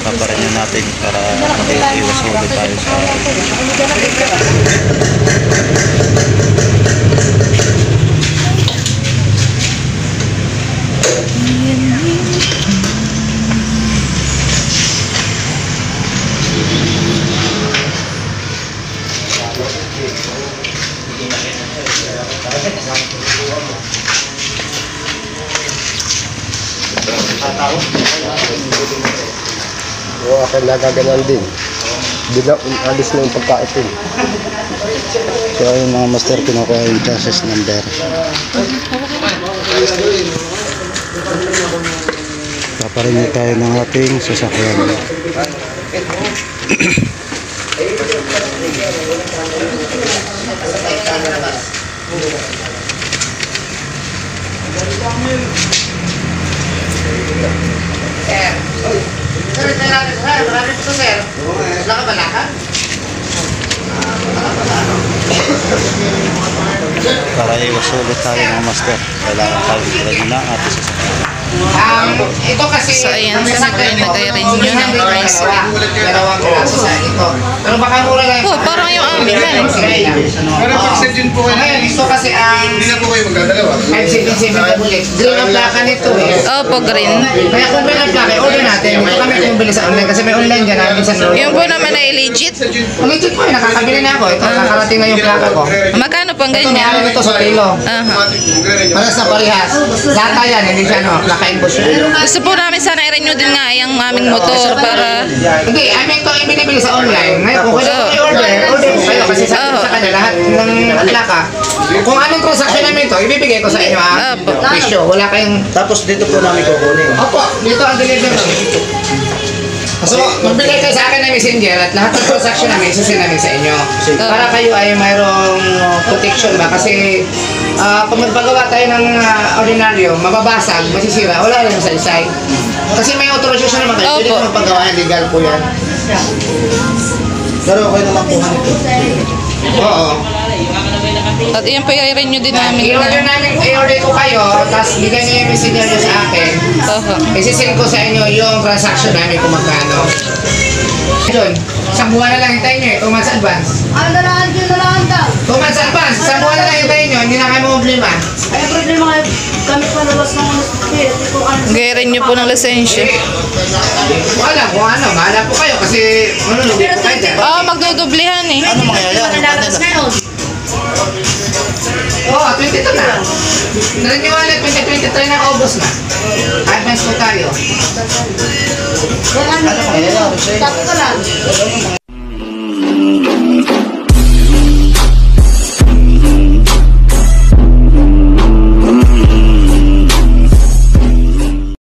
Paparin natin para iwas ulit tayo sa akin nagaganan din. Bigla alis na yung pagkaitin. So yung mga master, kinukuha yung chassis number. Paparinig tayo ng ating sasakyan. Para iwas ulit tayo mga master, kailangan tayo ready na at sasakyan. Ito kasi so ayan, nag-renew ng price. dalawang klase sa ito. Pero baka mura lang. Oh, parang yung amin yan. Pero fixed din po kayo. Ito kasi ang Hindi na po kayo magdadalawa. 577 na bulit. Green ang plaka nito eh. Opo, green. Kaya kung green ang plaka, order natin. Ito kami bumili sa online kasi may online dyan namin sa store. Yung po naman ay legit. Legit po, nakakabili na ako. Ito, nakarating na yung plaka ko. Magkano pang Ito, meron ganyan? ito sa kilo. Para sa parehas. Data yan, hindi siya naka-inbox yun. Gusto po namin sana i-renew din nga yung aming motor para... Hindi, amin ito yung binibili sa online. Ngayon, kung kayo i-order po kayo kasi sa kanya lahat ng plaka. Kung anong transaction namin ito, ibibigay ko sa inyo ang presyo. Wala kayong... Tapos dito po namin kukunin. Opo, dito ang delivery. So, magbigay kayo sa akin ng messenger at lahat ng transaction namin isasin namin sa inyo. Para kayo ay mayroong protection ba? Kasi kung magpagawa tayo ng ordinaryo, mababasag, masisira, wala rin sa isay. Kasi may authorization naman kayo, pwede kung magpagawa yan, legal po yan. Pero okay naman po nito. Oo. At iyan po i-renew din namin. I-order ko kayo, tapos bigyan niyo yung messenger niyo sa akin. Isisend ko sa inyo yung transaction namin kung magkano. Yun, isang buwan na lang hintayin nyo eh, 2 months advance. 2 months advance, isang buwan na lang hintayin nyo, hindi na kayo problema. Ay, problema kayo, kami palabas ng hospital. Gay-renew po ng lisensya. Wala kung ano, mahala po kayo kasi manunugin po kayo dyan. Magdudublihan eh. Ano mangyayari? Oo, 22 na. Naniwala, 2023 na August na. Advance po tayo. Tapos ka lang.